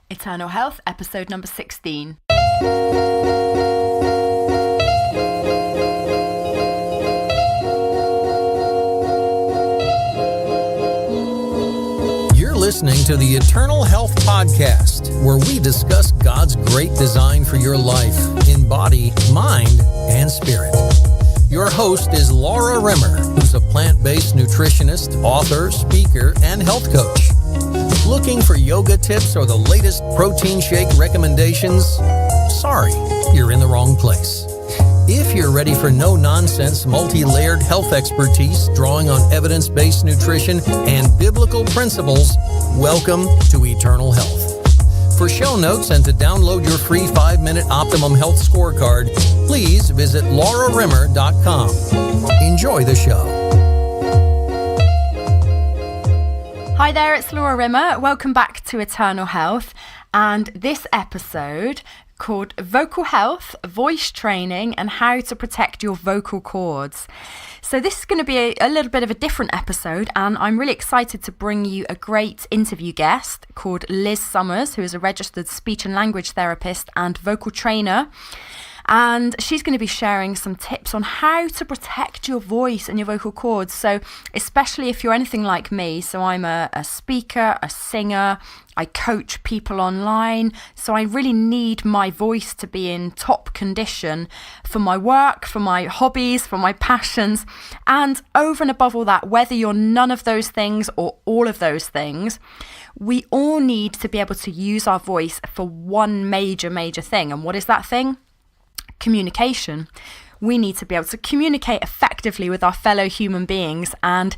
Eternal Health, episode number 16. You're listening to the Eternal Health Podcast, where we discuss God's great design for your life in body, mind, and spirit. Your host is Laura Rimmer, who's a plant-based nutritionist, author, speaker, and health coach. Looking for yoga tips or the latest protein shake recommendations? Sorry, you're in the wrong place. If you're ready for no-nonsense, multi-layered health expertise drawing on evidence-based nutrition and biblical principles, welcome to Eternal Health. For show notes and to download your free 5-minute Optimum Health Scorecard, please visit laurarimmer.com. Enjoy the show. Hi there, it's Laura Rimmer. Welcome back to Eternal Health, and this episode called Vocal Health, Voice Training, and How to Protect Your Vocal Cords. So this is going to be a little bit of a different episode, and I'm really excited to bring you a great interview guest called Lizz Summers, who is a registered speech and language therapist and vocal trainer. And she's going to be sharing some tips on how to protect your voice and your vocal cords. So especially if you're anything like me, so I'm a speaker, a singer, I coach people online. So I really need my voice to be in top condition for my work, for my hobbies, for my passions. And over and above all that, whether you're none of those things or all of those things, we all need to be able to use our voice for one major thing. And what is that thing? Communication. We need to be able to communicate effectively with our fellow human beings, and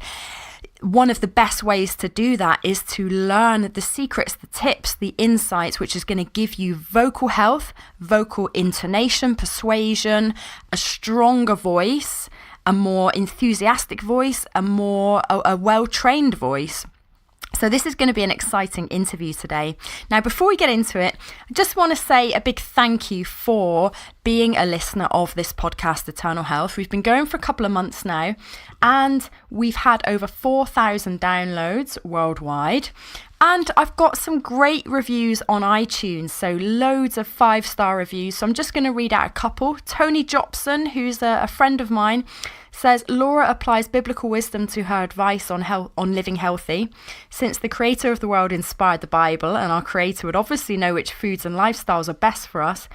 one of the best ways to do that is to learn the secrets, the tips, the insights, which is going to give you vocal health, vocal intonation, persuasion, a stronger voice, a more enthusiastic voice, a well-trained voice. So this is going to be an exciting interview today. Now, before we get into it, I just want to say a big thank you for being a listener of this podcast, Eternal Health. We've been going for a couple of months now, and we've had over 4,000 downloads worldwide. And I've got some great reviews on iTunes, so loads of 5-star reviews. So I'm just going to read out a couple. Tony Jobson, who's a friend of mine, says, Laura applies biblical wisdom to her advice on living healthy. Since the creator of the world inspired the Bible, and our creator would obviously know which foods and lifestyles are best for us,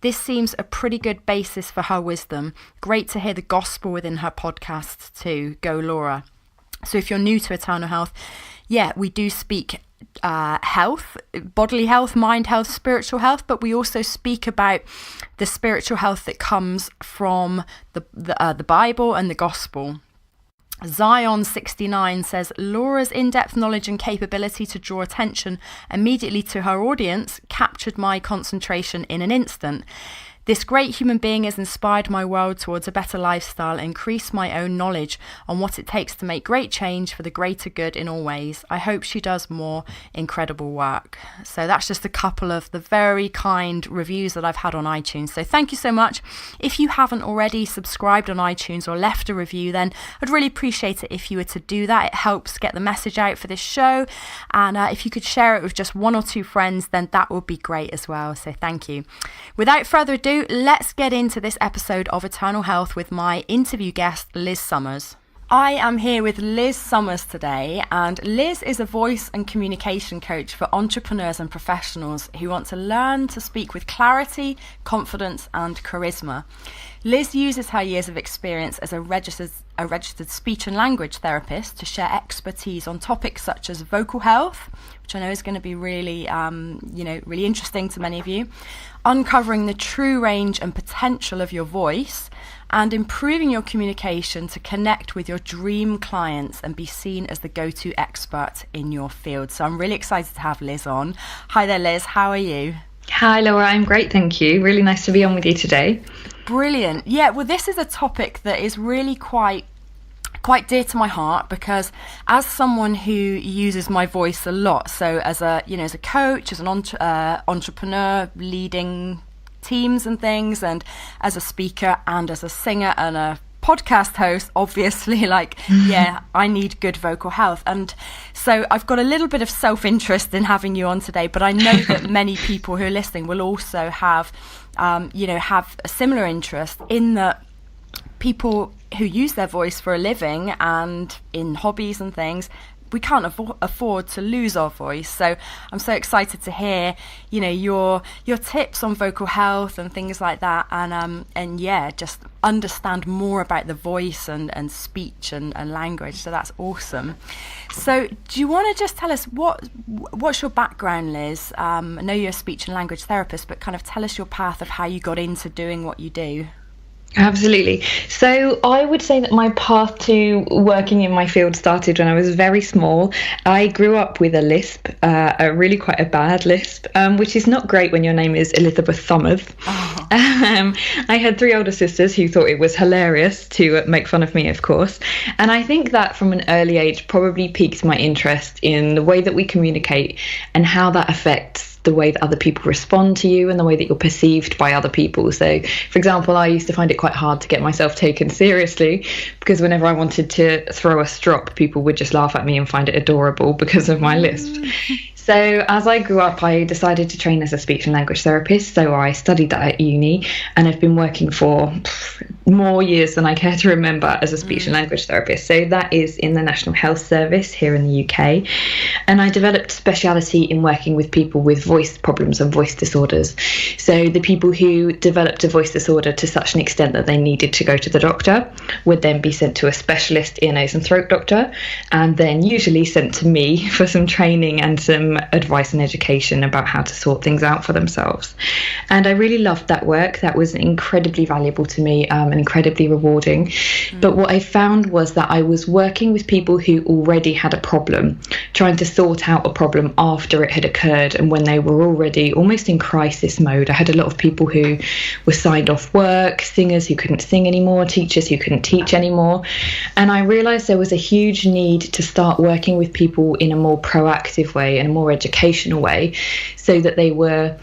this seems a pretty good basis for her wisdom. Great to hear the gospel within her podcasts too. Go Laura. So if you're new to Eternal Health, yeah, we do speak health, bodily health, mind health, spiritual health, but we also speak about the spiritual health that comes from the Bible and the gospel. EH016 says, Laura's in-depth knowledge and capability to draw attention immediately to her audience captured my concentration in an instant. This great human being has inspired my world towards a better lifestyle and increased my own knowledge on what it takes to make great change for the greater good in all ways. I hope she does more incredible work. So that's just a couple of the very kind reviews that I've had on iTunes. So thank you so much. If you haven't already subscribed on iTunes or left a review, then I'd really appreciate it if you were to do that. It helps get the message out for this show. And if you could share it with just 1 or 2 friends, then that would be great as well. So thank you. Without further ado, let's get into this episode of Eternal Health with my interview guest, Lizz Summers. I am here with Lizz Summers today, and Lizz is a voice and communication coach for entrepreneurs and professionals who want to learn to speak with clarity, confidence, and charisma. Lizz uses her years of experience as a registered speech and language therapist to share expertise on topics such as vocal health, which I know is going to be really interesting to many of you, uncovering the true range and potential of your voice, and improving your communication to connect with your dream clients and be seen as the go-to expert in your field. So I'm really excited to have Lizz on. Hi there, Lizz. How are you? Hi, Laura. I'm great, thank you. Really nice to be on with you today. Brilliant. Yeah, well, this is a topic that is really quite dear to my heart, because as someone who uses my voice a lot, so as a coach, as an entrepreneur leading teams and things, and as a speaker and as a singer and a podcast host, obviously, like, yeah, I need good vocal health. And so I've got a little bit of self-interest in having you on today, but I know that many people who are listening will also have, have a similar interest in that people who use their voice for a living and in hobbies and things, we can't afford to lose our voice. So I'm so excited to hear, your tips on vocal health and things like that, and just understand more about the voice and speech and language. So that's awesome. So do you want to just tell us what's your background, Liz? I know you're a speech and language therapist, but kind of tell us your path of how you got into doing what you do. Absolutely. So I would say that my path to working in my field started when I was very small. I grew up with a lisp, really quite a bad lisp, which is not great when your name is Elizabeth Summers. Oh. I had 3 older sisters who thought it was hilarious to make fun of me, of course. And I think that from an early age probably piqued my interest in the way that we communicate and how that affects the way that other people respond to you and the way that you're perceived by other people. So, for example, I used to find it quite hard to get myself taken seriously because whenever I wanted to throw a strop, people would just laugh at me and find it adorable because of my lisp. So as I grew up, I decided to train as a speech and language therapist. So I studied that at uni and I've been working for more years than I care to remember as a speech and language therapist. So that is in the National Health Service here in the UK. And I developed speciality in working with people with voice problems and voice disorders. So the people who developed a voice disorder to such an extent that they needed to go to the doctor would then be sent to a specialist ear, nose and throat doctor, and then usually sent to me for some training and some advice and education about how to sort things out for themselves. And I really loved that work. That was incredibly valuable to me and incredibly rewarding. But what I found was that I was working with people who already had a problem, trying to sort out a problem after it had occurred and when they were already almost in crisis mode. I had a lot of people who were signed off work, singers who couldn't sing anymore, teachers who couldn't teach anymore. And I realized there was a huge need to start working with people in a more proactive way and a more educational way so that they were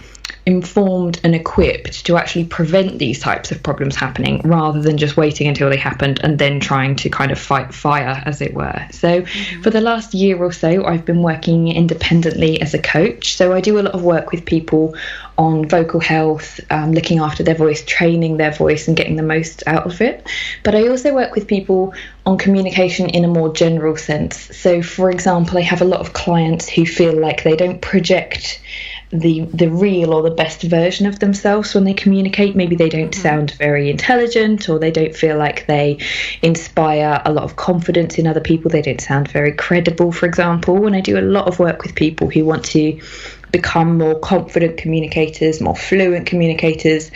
informed and equipped to actually prevent these types of problems happening rather than just waiting until they happened and then trying to kind of fight fire, as it were. So for the last year or so, I've been working independently as a coach. So I do a lot of work with people on vocal health, looking after their voice, training their voice and getting the most out of it. But I also work with people on communication in a more general sense. So for example, I have a lot of clients who feel like they don't project the real or the best version of themselves when they communicate. Maybe they don't sound very intelligent, or they don't feel like they inspire a lot of confidence in other people. They don't sound very credible, for example. And I do a lot of work with people who want to become more confident communicators, more fluent communicators,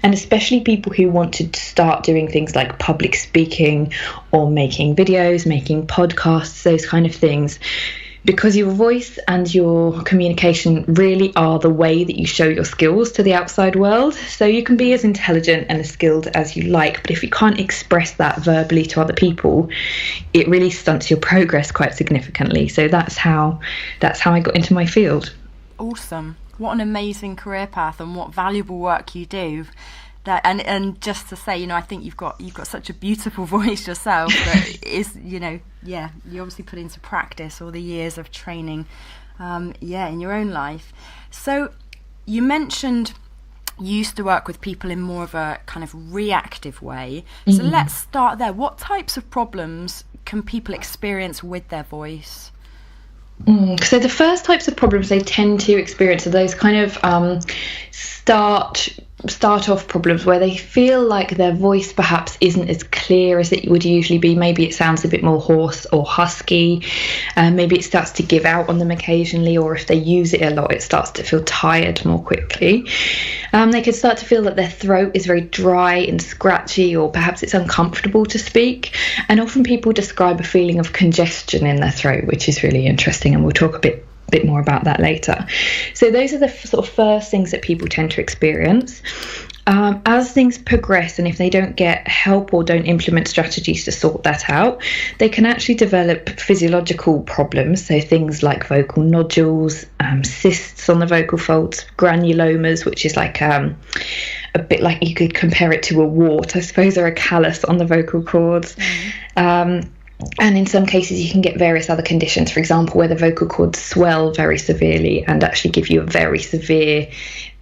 and especially people who want to start doing things like public speaking or making videos, making podcasts, those kind of things. Because your voice and your communication really are the way that you show your skills to the outside world. So you can be as intelligent and as skilled as you like, but if you can't express that verbally to other people, it really stunts your progress quite significantly. So that's how I got into my field. Awesome. What an amazing career path and what valuable work you do. That, and just to say, I think you've got such a beautiful voice yourself that is, you obviously put into practice all the years of training, in your own life. So you mentioned you used to work with people in more of a kind of reactive way. So let's start there. What types of problems can people experience with their voice? So the first types of problems they tend to experience are those kind of start off problems where they feel like their voice perhaps isn't as clear as it would usually be. Maybe it sounds a bit more hoarse or husky. Maybe it starts to give out on them occasionally, or if they use it a lot, it starts to feel tired more quickly. They can start to feel that their throat is very dry and scratchy, or perhaps it's uncomfortable to speak. And often people describe a feeling of congestion in their throat, which is really interesting, and we'll talk a bit more about that later. So those are the sort of first things that people tend to experience. As things progress, and if they don't get help or don't implement strategies to sort that out, they can actually develop physiological problems. So things like vocal nodules, cysts on the vocal folds, granulomas, which is like a a bit like, you could compare it to a wart, I suppose, or a callus on the vocal cords. And in some cases you can get various other conditions, for example, where the vocal cords swell very severely and actually give you a very severe,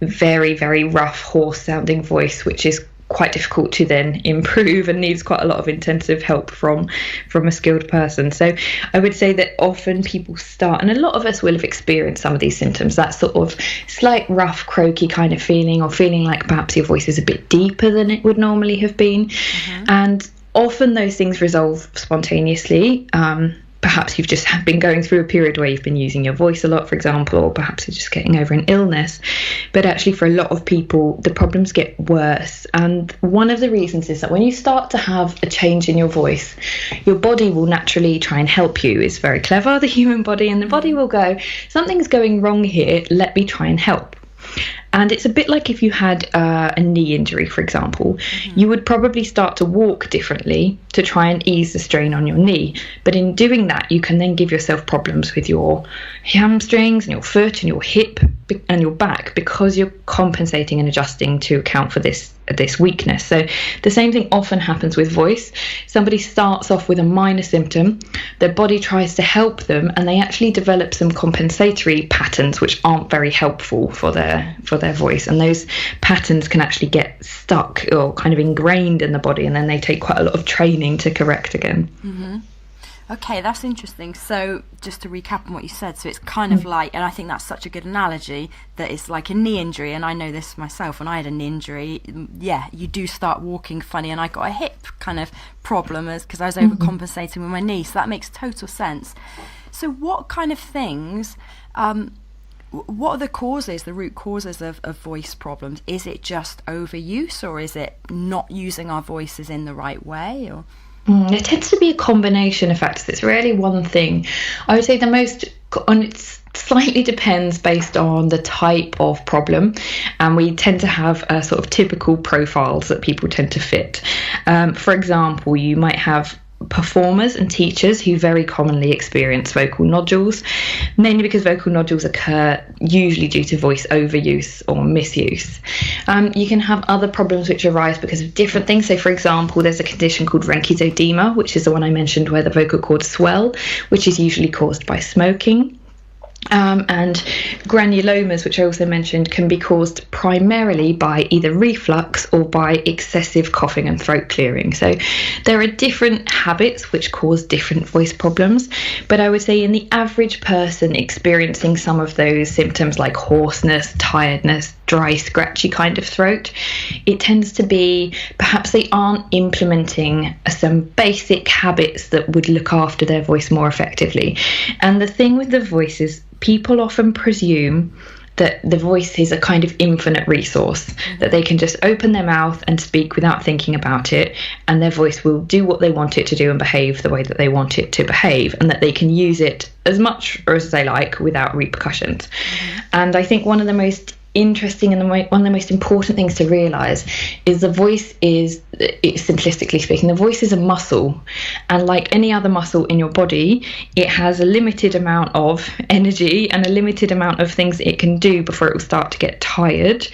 very, very rough, hoarse sounding voice, which is quite difficult to then improve and needs quite a lot of intensive help from a skilled person. So I would say that often people start, and a lot of us will have experienced some of these symptoms, that sort of slight rough, croaky kind of feeling, or feeling like perhaps your voice is a bit deeper than it would normally have been. And often those things resolve spontaneously. Perhaps you've just been going through a period where you've been using your voice a lot, for example, or perhaps you're just getting over an illness. But actually, for a lot of people, the problems get worse. And one of the reasons is that when you start to have a change in your voice, your body will naturally try and help you. It's very clever, the human body, and the body will go, something's going wrong here, let me try and help. And it's a bit like if you had a knee injury, for example, you would probably start to walk differently to try and ease the strain on your knee. But in doing that, you can then give yourself problems with your hamstrings and your foot and your hip and your back, because you're compensating and adjusting to account for this weakness. So the same thing often happens with voice. Somebody starts off with a minor symptom, their body tries to help them, and they actually develop some compensatory patterns which aren't very helpful for their voice, and those patterns can actually get stuck or kind of ingrained in the body, and then they take quite a lot of training to correct again. Okay, that's interesting. So just to recap on what you said, so it's kind of like, and I think that's such a good analogy, that it's like a knee injury, and I know this myself. When I had a knee injury, you do start walking funny, and I got a hip kind of problem because I was overcompensating with my knee, so that makes total sense. So what kind of things, what are the root causes of voice problems? Is it just overuse, or is it not using our voices in the right way, or...? It tends to be a combination of factors. It's rarely one thing. I would say it slightly depends based on the type of problem, and we tend to have sort of typical profiles that people tend to fit. For example, you might have performers and teachers who very commonly experience vocal nodules, mainly because vocal nodules occur usually due to voice overuse or misuse. You can have other problems which arise because of different things. So, for example, there's a condition called rhynchoedema, which is the one I mentioned, where the vocal cords swell, which is usually caused by smoking. And granulomas, which I also mentioned, can be caused primarily by either reflux or by excessive coughing and throat clearing. So there are different habits which cause different voice problems, but I would say in the average person experiencing some of those symptoms like hoarseness, tiredness, dry, scratchy kind of throat, it tends to be perhaps they aren't implementing some basic habits that would look after their voice more effectively. And the thing with the voice is people often presume that the voice is a kind of infinite resource, that they can just open their mouth and speak without thinking about it, and their voice will do what they want it to do and behave the way that they want it to behave, and that they can use it as much or as they like without repercussions. And I think one of the most interesting and one of the most important things to realize is the voice is, simplistically speaking, the voice is a muscle, and like any other muscle in your body, it has a limited amount of energy and a limited amount of things it can do before it will start to get tired,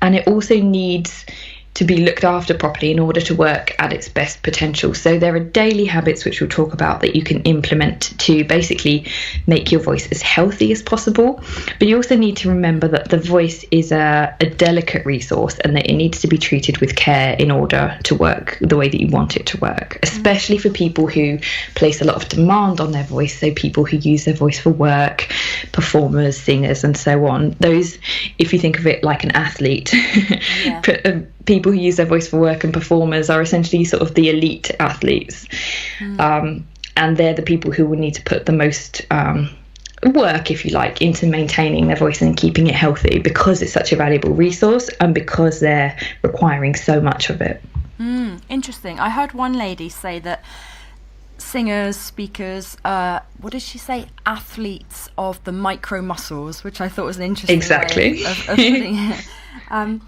and it also needs to be looked after properly in order to work at its best potential. So there are daily habits which we'll talk about that you can implement to basically make your voice as healthy as possible. But you also need to remember that the voice is a delicate resource, and that it needs to be treated with care in order to work the way that you want it to work, especially for people who place a lot of demand on their voice. So people who use their voice for work, performers, singers, and so on. Those, if you think of it like an athlete, people who use their voice for work and performers are essentially sort of the elite athletes. And they're the people who will need to put the most work, if you like, into maintaining their voice and keeping it healthy, because it's such a valuable resource and because they're requiring so much of it. Interesting. I heard one lady say that singers, speakers, what did she say? Athletes of the micro muscles, which I thought was an interesting way of putting it.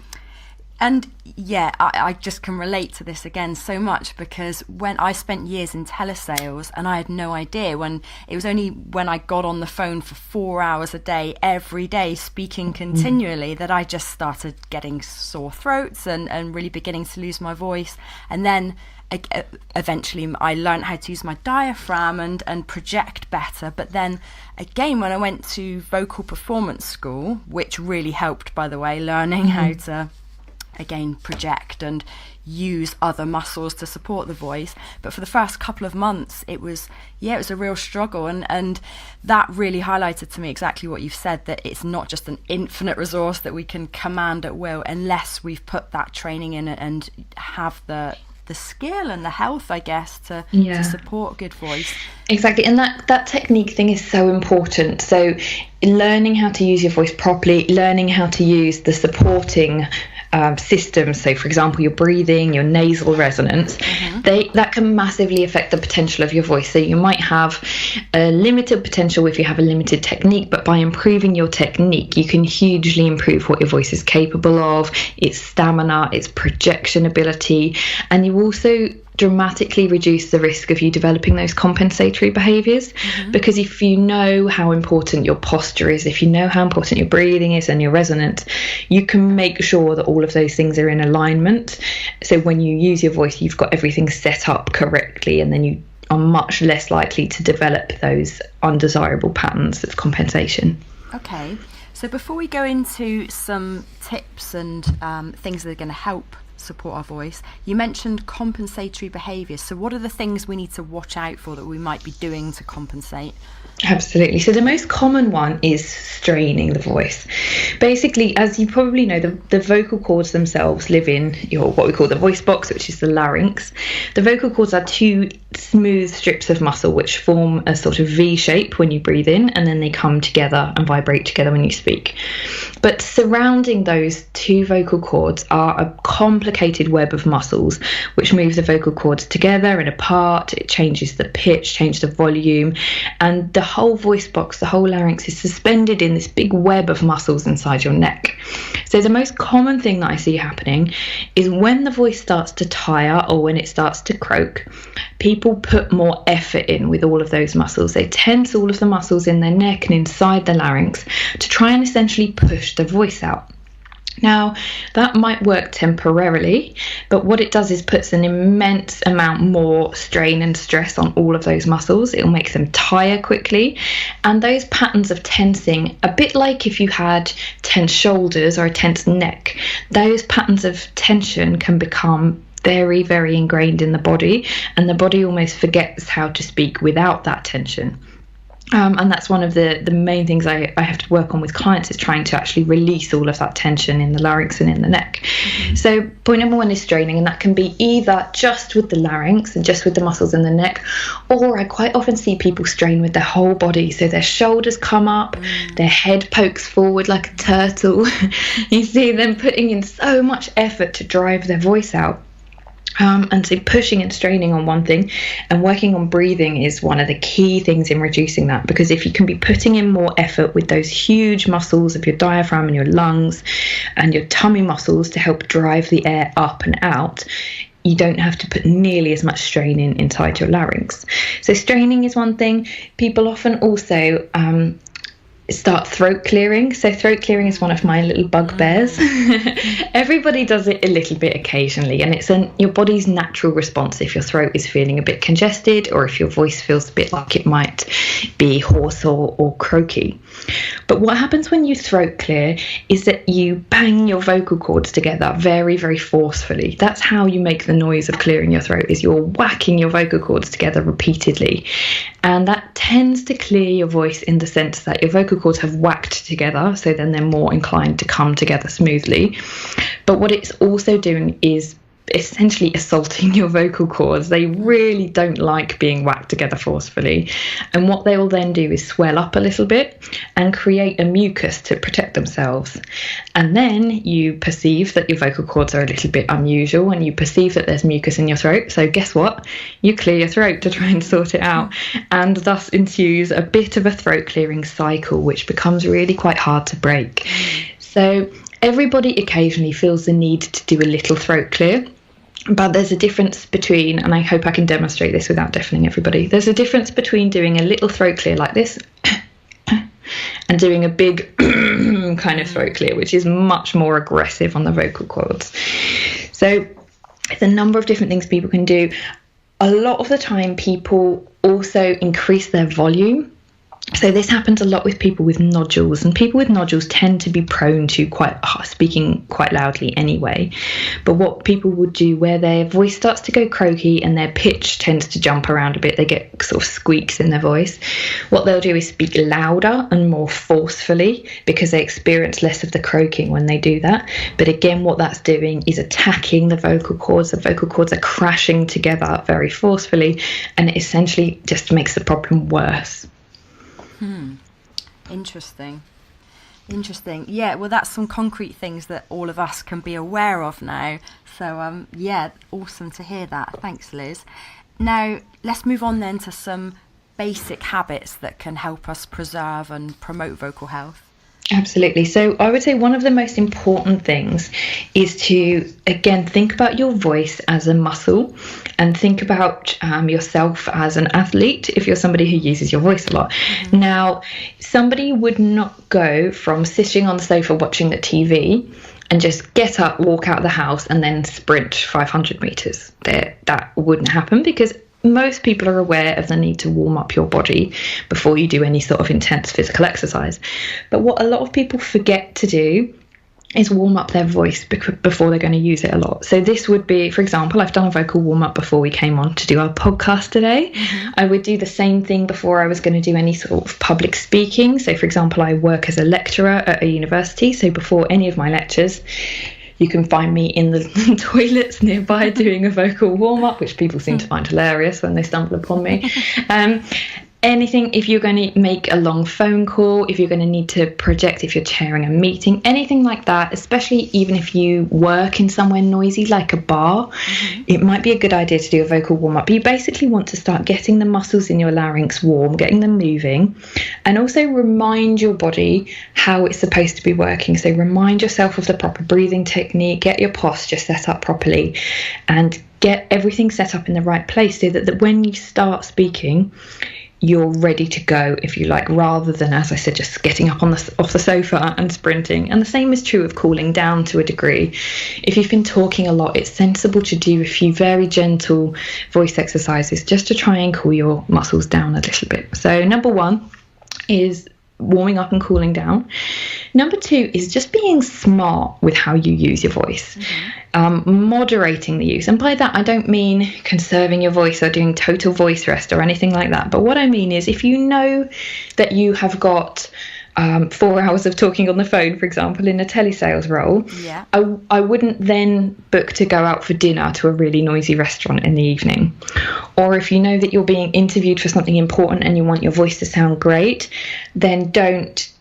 And yeah, I just can relate to this again so much, because when I spent years in telesales and I had no idea, when it was only when I got on the phone for 4 hours a day, every day, speaking continually, that I just started getting sore throats and really beginning to lose my voice. And then eventually I learned how to use my diaphragm and project better. But then again, when I went to vocal performance school, which really helped, by the way, learning how to again project and use other muscles to support the voice, but for the first couple of months it was a real struggle, and that really highlighted to me exactly what you've said, that it's not just an infinite resource that we can command at will unless we've put that training in and have the skill and the health, I guess, to support good voice. Exactly. And that technique thing is so important. So learning how to use your voice properly, learning how to use the supporting systems, so for example your breathing, your nasal resonance, that can massively affect the potential of your voice. So you might have a limited potential if you have a limited technique, but by improving your technique you can hugely improve what your voice is capable of, its stamina, its projection ability, and you also dramatically reduce the risk of you developing those compensatory behaviours, because if you know how important your posture is, if you know how important your breathing is and your resonance, you can make sure that all of those things are in alignment. So when you use your voice, you've got everything set up correctly, and then you are much less likely to develop those undesirable patterns of compensation. Okay, so before we go into some tips and things that are going to help support our voice, you mentioned compensatory behaviours. So what are the things we need to watch out for that we might be doing to compensate? Absolutely. So the most common one is straining the voice. Basically, as you probably know, the vocal cords themselves live in your what we call the voice box, which is the larynx. The vocal cords are two smooth strips of muscle which form a sort of V shape when you breathe in, and then they come together and vibrate together when you speak. But surrounding those two vocal cords are a complicated web of muscles which move the vocal cords together and apart. It changes the pitch, changes the volume, and the whole voice box, the whole larynx, is suspended in this big web of muscles inside your neck. So the most common thing that I see happening is when the voice starts to tire or when it starts to croak, people put more effort in with all of those muscles. They tense all of the muscles in their neck and inside the larynx to try and essentially push the voice out. Now, that might work temporarily, but what it does is puts an immense amount more strain and stress on all of those muscles. It'll make them tire quickly. And those patterns of tensing, a bit like if you had tense shoulders or a tense neck, those patterns of tension can become very, very ingrained in the body, and the body almost forgets how to speak without that tension. And that's one of the main things I have to work on with clients, is trying to actually release all of that tension in the larynx and in the neck. So point number one is straining, and that can be either just with the larynx and just with the muscles in the neck, or I quite often see people strain with their whole body. So their shoulders come up, their head pokes forward like a turtle. You see them putting in so much effort to drive their voice out. And so pushing and straining on one thing, and working on breathing is one of the key things in reducing that, because if you can be putting in more effort with those huge muscles of your diaphragm and your lungs and your tummy muscles to help drive the air up and out, you don't have to put nearly as much strain inside your larynx. So straining is one thing. People often also start throat clearing. So throat clearing is one of my little bugbears. Everybody does it a little bit occasionally, and it's your body's natural response if your throat is feeling a bit congested, or if your voice feels a bit like it might be hoarse or croaky. But what happens when you throat clear is that you bang your vocal cords together very, very forcefully. That's how you make the noise of clearing your throat, is you're whacking your vocal cords together repeatedly. And that tends to clear your voice in the sense that your vocal cords have whacked together, so then they're more inclined to come together smoothly. But what it's also doing is essentially assaulting your vocal cords. They really don't like being whacked together forcefully, and what they will then do is swell up a little bit and create a mucus to protect themselves. And then you perceive that your vocal cords are a little bit unusual, and you perceive that there's mucus in your throat, so guess what, you clear your throat to try and sort it out, and thus ensues a bit of a throat clearing cycle which becomes really quite hard to break. So everybody occasionally feels the need to do a little throat clear. But there's a difference between, and I hope I can demonstrate this without deafening everybody, there's a difference between doing a little throat clear like this and doing a big kind of throat clear, which is much more aggressive on the vocal cords. So there's a number of different things people can do. A lot of the time people also increase their volume. So this happens a lot with people with nodules, and people with nodules tend to be prone to speaking quite loudly anyway. But what people would do, where their voice starts to go croaky and their pitch tends to jump around a bit, they get sort of squeaks in their voice, what they'll do is speak louder and more forcefully, because they experience less of the croaking when they do that. But again, what that's doing is attacking the vocal cords. The vocal cords are crashing together very forcefully, and it essentially just makes the problem worse. Interesting. Yeah, well, that's some concrete things that all of us can be aware of now. So, yeah, awesome to hear that. Thanks, Liz. Now, let's move on then to some basic habits that can help us preserve and promote vocal health. Absolutely. So I would say one of the most important things is to, again, think about your voice as a muscle, and think about yourself as an athlete if you're somebody who uses your voice a lot. Mm-hmm. Now, somebody would not go from sitting on the sofa watching the TV and just get up, walk out of the house and then sprint 500 meters. That wouldn't happen, because most people are aware of the need to warm up your body before you do any sort of intense physical exercise. But what a lot of people forget to do is warm up their voice before they're going to use it a lot. So this would be, for example, I've done a vocal warm up before we came on to do our podcast today. Mm-hmm. I would do the same thing before I was going to do any sort of public speaking. So for example, I work as a lecturer at a university. So before any of my lectures, you can find me in the toilets nearby doing a vocal warm-up, which people seem to find hilarious when they stumble upon me. Anything, if you're going to make a long phone call, if you're going to need to project, if you're chairing a meeting, anything like that, especially even if you work in somewhere noisy like a bar, it might be a good idea to do a vocal warm-up. You basically want to start getting the muscles in your larynx warm, getting them moving, and also remind your body how it's supposed to be working. So remind yourself of the proper breathing technique, get your posture set up properly, and get everything set up in the right place so that when you start speaking, you're ready to go, if you like, rather than, as I said, just getting up off the sofa and sprinting. And the same is true of cooling down to a degree. If you've been talking a lot, it's sensible to do a few very gentle voice exercises just to try and cool your muscles down a little bit. So number one is warming up and cooling down. Number two is just being smart with how you use your voice. Moderating the use, and by that I don't mean conserving your voice or doing total voice rest or anything like that, but what I mean is, if you know that you have got 4 hours of talking on the phone, for example, in a telesales role, I wouldn't then book to go out for dinner to a really noisy restaurant in the evening. Or if you know that you're being interviewed for something important and you want your voice to sound great, then don't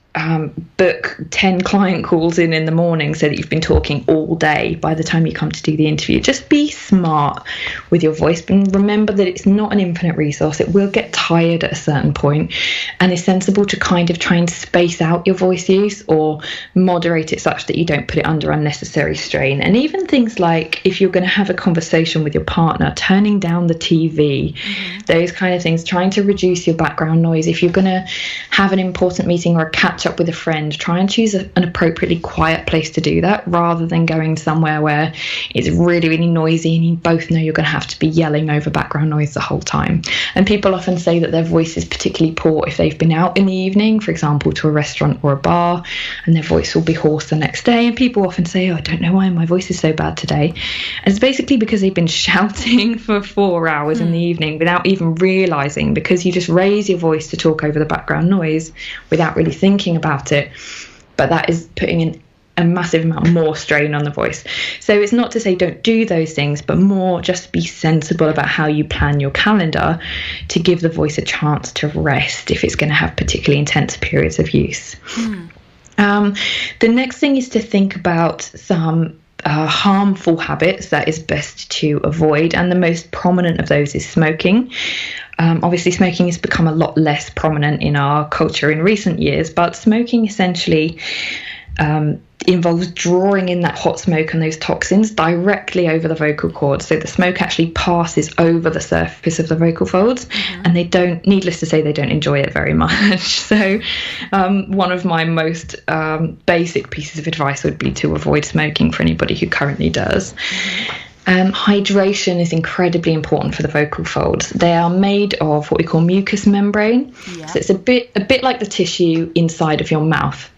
book 10 client calls in the morning so that you've been talking all day by the time you come to do the interview. Just be smart with your voice, and remember that it's not an infinite resource. It will get tired at a certain point, and it's sensible to kind of try and space out your voice use or moderate it such that you don't put it under unnecessary strain. And even things like, if you're going to have a conversation with your partner, turning down the TV, those kind of things, trying to reduce your background noise. If you're going to have an important meeting or a catch up with a friend, try and choose an appropriately quiet place to do that, rather than going somewhere where it's really, really noisy and you both know you're going to have to be yelling over background noise the whole time. And people often say that their voice is particularly poor if they've been out in the evening, for example, to a restaurant or a bar, and their voice will be hoarse the next day. And people often say, oh, I don't know why my voice is so bad today. And it's basically because they've been shouting for 4 hours in the evening without even realizing, because you just raise your voice to talk over the background noise without really thinking about it. But that is putting in a massive amount more strain on the voice. So it's not to say don't do those things, but more just be sensible about how you plan your calendar to give the voice a chance to rest if it's going to have particularly intense periods of use. The next thing is to think about some harmful habits that is best to avoid, and the most prominent of those is smoking. Obviously, smoking has become a lot less prominent in our culture in recent years, but smoking essentially involves drawing in that hot smoke and those toxins directly over the vocal cords. So the smoke actually passes over the surface of the vocal folds, and they don't, needless to say, they don't enjoy it very much. So one of my most basic pieces of advice would be to avoid smoking for anybody who currently does. Hydration is incredibly important for the vocal folds. They are made of what we call mucous membrane. Yeah. So it's a bit like the tissue inside of your mouth.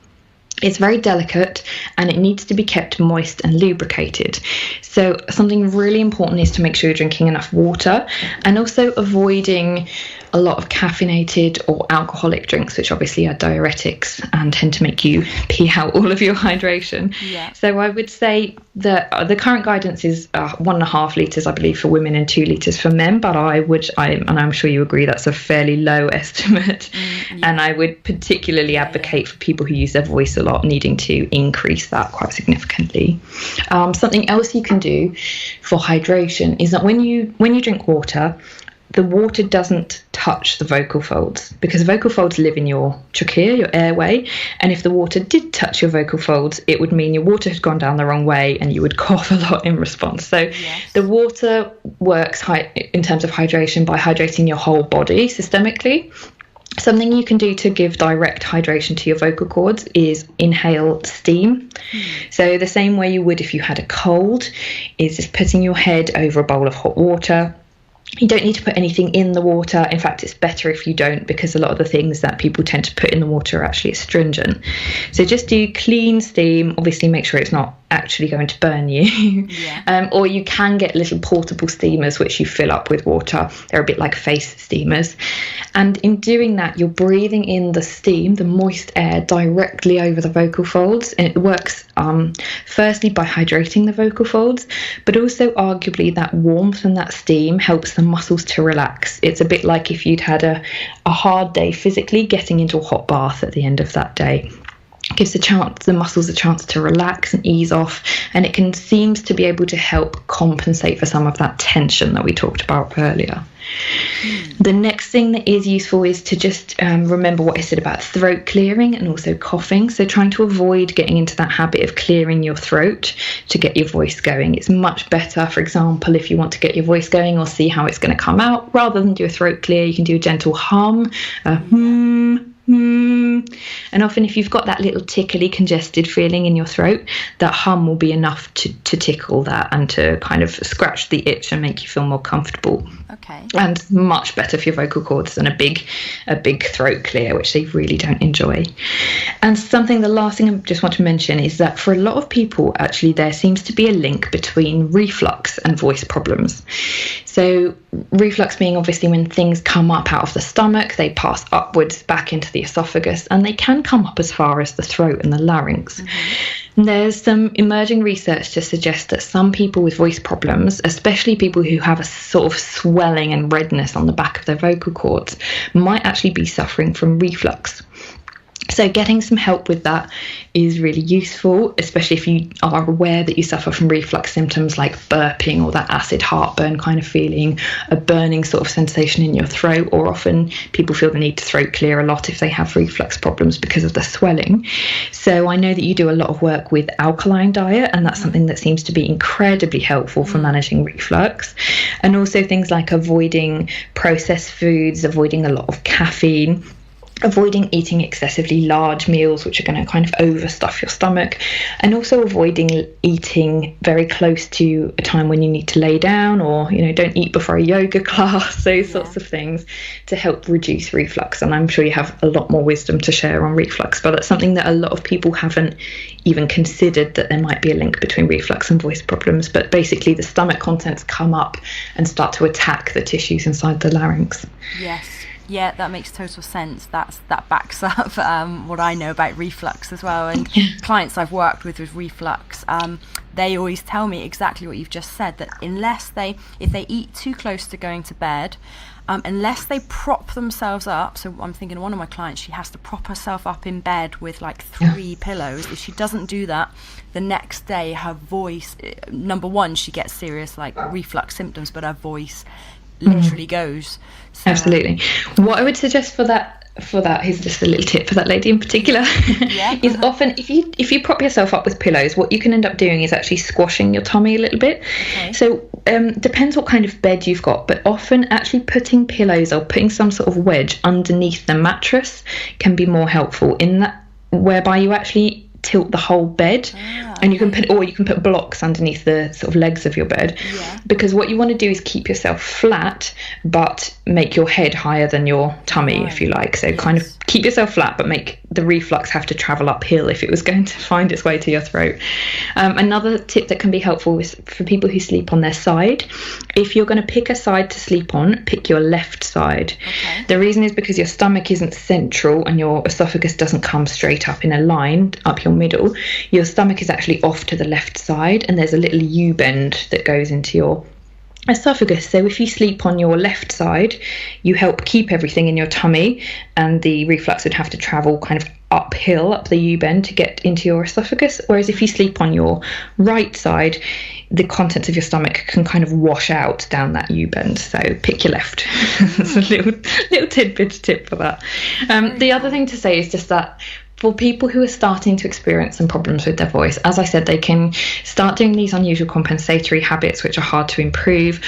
It's very delicate and it needs to be kept moist and lubricated. So something really important is to make sure you're drinking enough water, and also avoiding a lot of caffeinated or alcoholic drinks, which obviously are diuretics and tend to make you pee out all of your hydration. Yeah. So I would say that the current guidance is 1.5 litres, I believe, for women and 2 litres for men. But and I'm sure you agree, that's a fairly low estimate. And I would particularly advocate for people who use their voice a lot, needing to increase that quite significantly. Something else you can do for hydration is that when you drink water, the water doesn't touch the vocal folds, because vocal folds live in your trachea, your airway, and if the water did touch your vocal folds, it would mean your water had gone down the wrong way and you would cough a lot in response. So the water works in terms of hydration by hydrating your whole body systemically. Something you can do to give direct hydration to your vocal cords is inhale steam. So the same way you would if you had a cold, is just putting your head over a bowl of hot water. You don't need to put anything in the water. In fact, it's better if you don't, because a lot of the things that people tend to put in the water are actually astringent. So just do clean steam. Obviously, make sure it's not actually going to burn you. Or you can get little portable steamers which you fill up with water. They're a bit like face steamers. And in doing that, you're breathing in the steam, the moist air, directly over the vocal folds. And it works firstly by hydrating the vocal folds, but also arguably that warmth and that steam helps the muscles to relax. It's a bit like if you'd had a hard day physically, getting into a hot bath at the end of that day. Gives the muscles a chance to relax and ease off, and it seems to be able to help compensate for some of that tension that we talked about earlier. The next thing that is useful is to just remember what I said about throat clearing and also coughing. So trying to avoid getting into that habit of clearing your throat to get your voice going. It's much better, for example, if you want to get your voice going or see how it's going to come out, rather than do a throat clear, you can do a gentle hum, and often if you've got that little tickly, congested feeling in your throat, that hum will be enough to tickle that and to kind of scratch the itch and make you feel more comfortable. Okay. And much better for your vocal cords than a big throat clear, which they really don't enjoy. And the last thing I just want to mention is that for a lot of people, actually, there seems to be a link between reflux and voice problems. So reflux being obviously when things come up out of the stomach, they pass upwards back into the esophagus, and they can come up as far as the throat and the larynx. There's some emerging research to suggest that some people with voice problems, especially people who have a sort of swelling and redness on the back of their vocal cords, might actually be suffering from reflux. So getting some help with that is really useful, especially if you are aware that you suffer from reflux symptoms like burping or that acid heartburn kind of feeling, a burning sort of sensation in your throat, or often people feel the need to throat clear a lot if they have reflux problems because of the swelling. So I know that you do a lot of work with alkaline diet, and that's something that seems to be incredibly helpful for managing reflux. And also things like avoiding processed foods, avoiding a lot of caffeine, avoiding eating excessively large meals which are going to kind of overstuff your stomach, and also avoiding eating very close to a time when you need to lay down, or don't eat before a yoga class, those sorts of things to help reduce reflux. And I'm sure you have a lot more wisdom to share on reflux, but it's something that a lot of people haven't even considered, that there might be a link between reflux and voice problems. But basically the stomach contents come up and start to attack the tissues inside the larynx. Yes. Yeah, that makes total sense. That backs up what I know about reflux as well. And clients I've worked with reflux, they always tell me exactly what you've just said, that if they eat too close to going to bed, unless they prop themselves up, so I'm thinking of one of my clients, she has to prop herself up in bed with like 3 pillows. If she doesn't do that, the next day her voice, number one, she gets serious like reflux symptoms, but her voice literally goes. So, absolutely. What I would suggest for that for that, here's just a little tip for that lady in particular. Is often if you prop yourself up with pillows, what you can end up doing is actually squashing your tummy a little bit. So depends what kind of bed you've got, but often actually putting pillows or putting some sort of wedge underneath the mattress can be more helpful, in that whereby you actually tilt the whole bed. And you can put blocks underneath the sort of legs of your bed, because what you want to do is keep yourself flat but make your head higher than your tummy, if you like. So kind of keep yourself flat but make the reflux have to travel uphill if it was going to find its way to your throat. Another tip that can be helpful is for people who sleep on their side. If you're going to pick a side to sleep on, pick your left side. The reason is because your stomach isn't central and your esophagus doesn't come straight up in a line up your middle. Your stomach is actually off to the left side, and there's a little U-bend that goes into your esophagus. So if you sleep on your left side, you help keep everything in your tummy, and the reflux would have to travel kind of uphill up the U-bend to get into your esophagus. Whereas if you sleep on your right side, the contents of your stomach can kind of wash out down that U-bend. So pick your left. That's a little tidbit tip for that. The other thing to say is just that for people who are starting to experience some problems with their voice, as I said, they can start doing these unusual compensatory habits, which are hard to improve.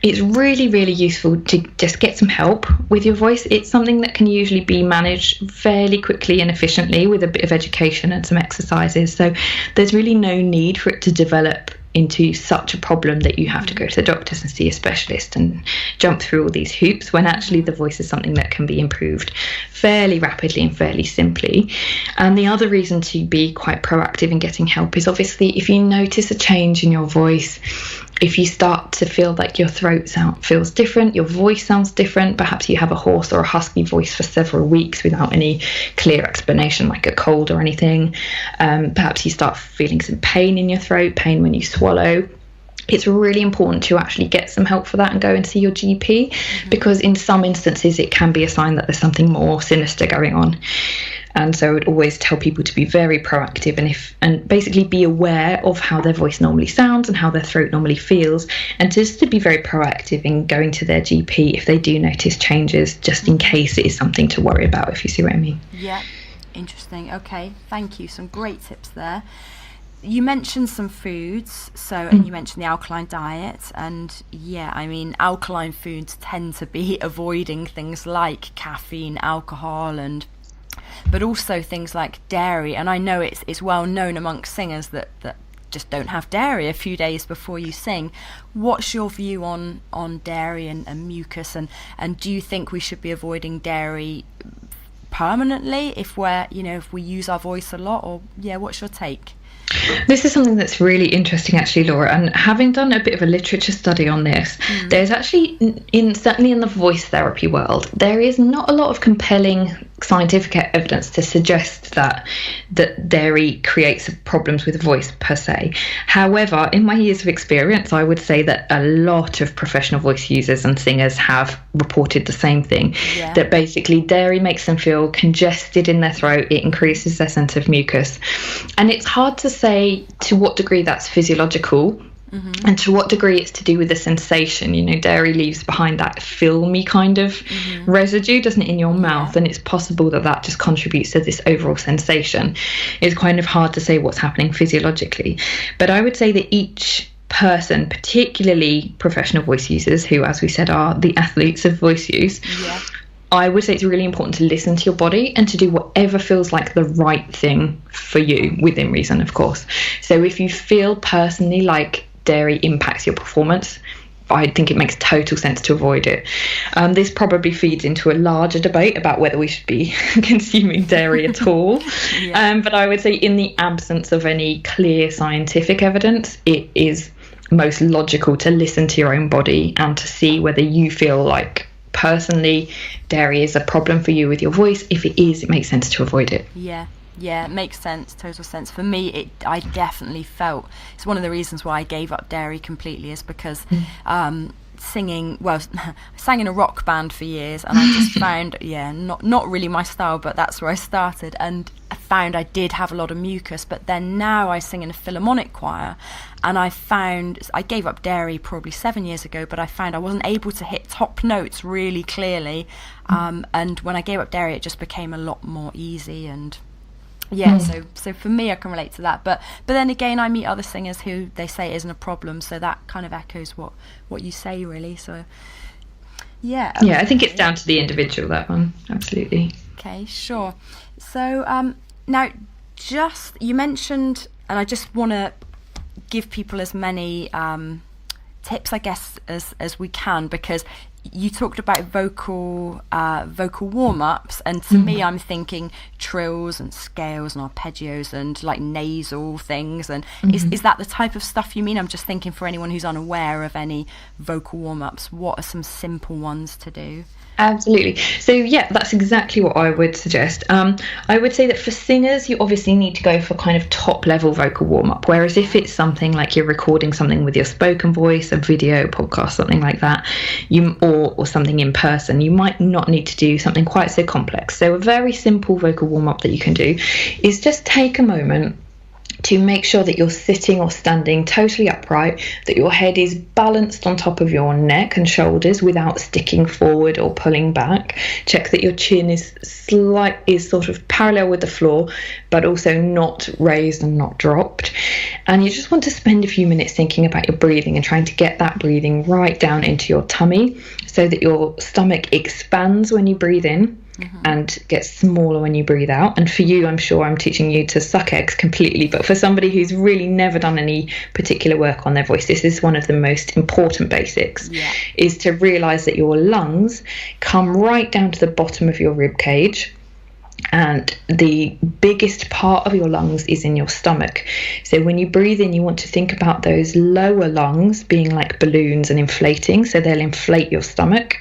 It's really, really useful to just get some help with your voice. It's something that can usually be managed fairly quickly and efficiently with a bit of education and some exercises. So there's really no need for it to develop into such a problem that you have to go to the doctors and see a specialist and jump through all these hoops, when actually the voice is something that can be improved fairly rapidly and fairly simply. And the other reason to be quite proactive in getting help is obviously if you notice a change in your voice, if you start to feel like your throat sound feels different, your voice sounds different, perhaps you have a hoarse or a husky voice for several weeks without any clear explanation, like a cold or anything, perhaps you start feeling some pain in your throat, pain when you swallow, it's really important to actually get some help for that and go and see your GP, because in some instances it can be a sign that there's something more sinister going on. And so I would always tell people to be very proactive and basically be aware of how their voice normally sounds and how their throat normally feels, and just to be very proactive in going to their GP if they do notice changes, just in case it is something to worry about, if you see what I mean. Yeah, interesting. Okay, thank you. Some great tips there. You mentioned some foods, and you mentioned the alkaline diet, and I mean, alkaline foods tend to be avoiding things like caffeine, alcohol, but also things like dairy. And I know it's well known amongst singers that just don't have dairy a few days before you sing. What's your view on dairy and mucus, and do you think we should be avoiding dairy permanently if we use our voice a lot, or what's your take? This is something that's really interesting, actually, Laura, and having done a bit of a literature study on this, there's actually, certainly in the voice therapy world, there is not a lot of compelling scientific evidence to suggest that dairy creates problems with voice per se. However, in my years of experience, I would say that a lot of professional voice users and singers have reported the same thing, that basically dairy makes them feel congested in their throat, it increases their sense of mucus, and it's hard to say to what degree that's physiological and to what degree it's to do with the sensation. Dairy leaves behind that filmy kind of residue, doesn't it, in your mouth, and it's possible that just contributes to this overall sensation. It's kind of hard to say what's happening physiologically, but I would say that each person, particularly professional voice users, who, as we said, are the athletes of voice use, I would say it's really important to listen to your body and to do whatever feels like the right thing for you, within reason, of course. So if you feel personally like dairy impacts your performance, I think it makes total sense to avoid it. This probably feeds into a larger debate about whether we should be consuming dairy at all. But I would say, in the absence of any clear scientific evidence, it is most logical to listen to your own body and to see whether you feel like personally dairy is a problem for you with your voice. If it is, it makes sense to avoid it. Yeah, it makes sense, total sense. For me, I definitely felt, it's one of the reasons why I gave up dairy completely, is because singing, I sang in a rock band for years, and I just found, not really my style, but that's where I started, and found I did have a lot of mucus, but then now I sing in a philharmonic choir, and I gave up dairy probably 7 years ago, but I found I wasn't able to hit top notes really clearly, and when I gave up dairy it just became a lot more easy. And so for me I can relate to that, but then again I meet other singers who they say it isn't a problem, so that kind of echoes what you say really. So I think it's down to the individual, that one, absolutely. Okay, sure. So now, just you mentioned, and I just want to give people as many tips, I guess, as we can, because you talked about vocal warm-ups, and to me I'm thinking trills and scales and arpeggios and like nasal things, and is that the type of stuff you mean? I'm just thinking, for anyone who's unaware of any vocal warm-ups, what are some simple ones to do? Absolutely. So that's exactly what I would suggest. I would say that for singers, you obviously need to go for kind of top level vocal warm up. Whereas if it's something like you're recording something with your spoken voice, a video podcast, something like that, or something in person, you might not need to do something quite so complex. So a very simple vocal warm up that you can do is just take a moment to make sure that you're sitting or standing totally upright, that your head is balanced on top of your neck and shoulders without sticking forward or pulling back. Check that your chin is sort of parallel with the floor, but also not raised and not dropped. And you just want to spend a few minutes thinking about your breathing and trying to get that breathing right down into your tummy so that your stomach expands when you breathe in and gets smaller when you breathe out. And for you, I'm sure I'm teaching you to suck eggs completely, but for somebody who's really never done any particular work on their voice, this is one of the most important basics, is to realize that your lungs come right down to the bottom of your rib cage, and the biggest part of your lungs is in your stomach. So when you breathe in, you want to think about those lower lungs being like balloons and inflating, so they'll inflate your stomach,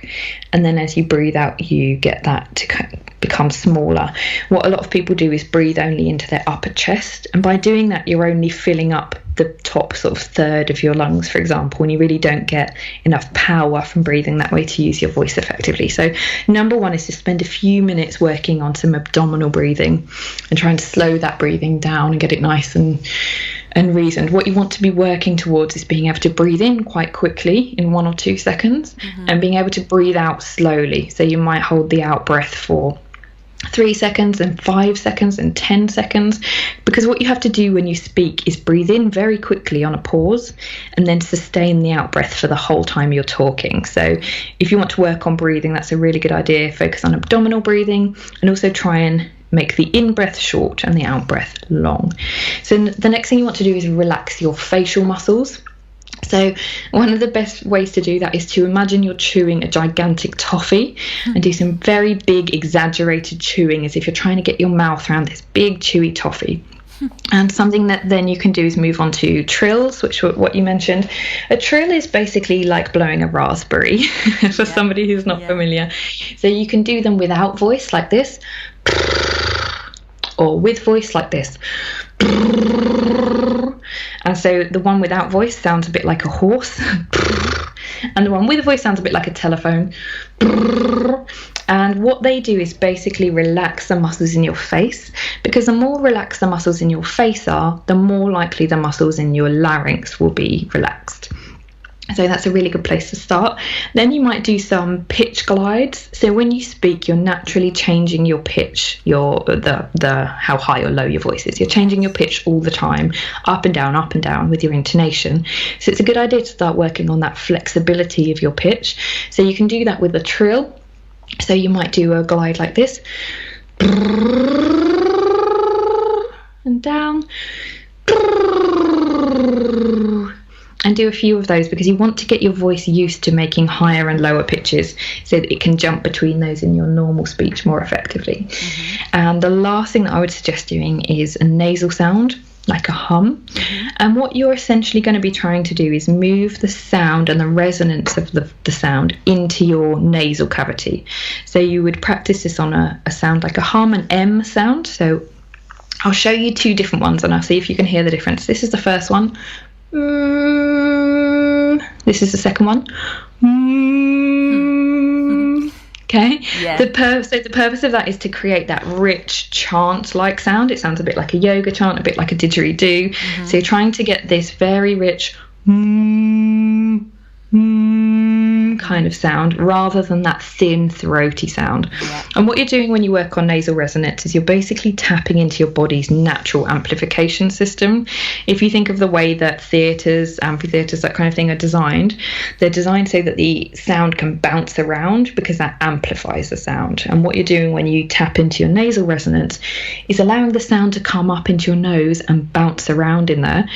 and then as you breathe out you get that to become smaller. What a lot of people do is breathe only into their upper chest, and by doing that you're only filling up the top sort of third of your lungs, for example, and you really don't get enough power from breathing that way to use your voice effectively. So number one is to spend a few minutes working on some abdominal breathing and trying to slow that breathing down and get it nice and reasoned. What you want to be working towards is being able to breathe in quite quickly in 1 or 2 seconds and being able to breathe out slowly. So you might hold the out breath for 3 seconds and 5 seconds and 10 seconds, because what you have to do when you speak is breathe in very quickly on a pause and then sustain the out breath for the whole time you're talking. So if you want to work on breathing, that's a really good idea. Focus on abdominal breathing and also try and make the in breath short and the out breath long. So the next thing you want to do is relax your facial muscles. So one of the best ways to do that is to imagine you're chewing a gigantic toffee and do some very big exaggerated chewing as if you're trying to get your mouth around this big chewy toffee. And something that then you can do is move on to trills, which were what you mentioned. A trill is basically like blowing a raspberry for somebody who's not familiar. So you can do them without voice like this, or with voice like this. And so the one without voice sounds a bit like a horse, and the one with a voice sounds a bit like a telephone. And what they do is basically relax the muscles in your face, because the more relaxed the muscles in your face are, the more likely the muscles in your larynx will be relaxed. So that's a really good place to start. Then you might do some pitch glides. So when you speak, you're naturally changing your pitch, the how high or low your voice is. You're changing your pitch all the time, up and down with your intonation. So it's a good idea to start working on that flexibility of your pitch. So you can do that with a trill. So you might do a glide like this, and down, and do a few of those, because you want to get your voice used to making higher and lower pitches so that it can jump between those in your normal speech more effectively. And the last thing that I would suggest doing is a nasal sound, like a hum. And what you're essentially going to be trying to do is move the sound and the resonance of the sound into your nasal cavity. So you would practice this on a sound like a hum, an M sound. So I'll show you 2 different ones and I'll see if you can hear the difference. This is the first one. This is the second one. Okay. Yeah. So the purpose of that is to create that rich chant-like sound. It sounds a bit like a yoga chant, a bit like a didgeridoo. So you're trying to get this very rich kind of sound rather than that thin, throaty sound. Yeah. And what you're doing when you work on nasal resonance is you're basically tapping into your body's natural amplification system. If you think of the way that theatres, amphitheatres, that kind of thing are designed, they're designed so that the sound can bounce around because that amplifies the sound. And what you're doing when you tap into your nasal resonance is allowing the sound to come up into your nose and bounce around in there.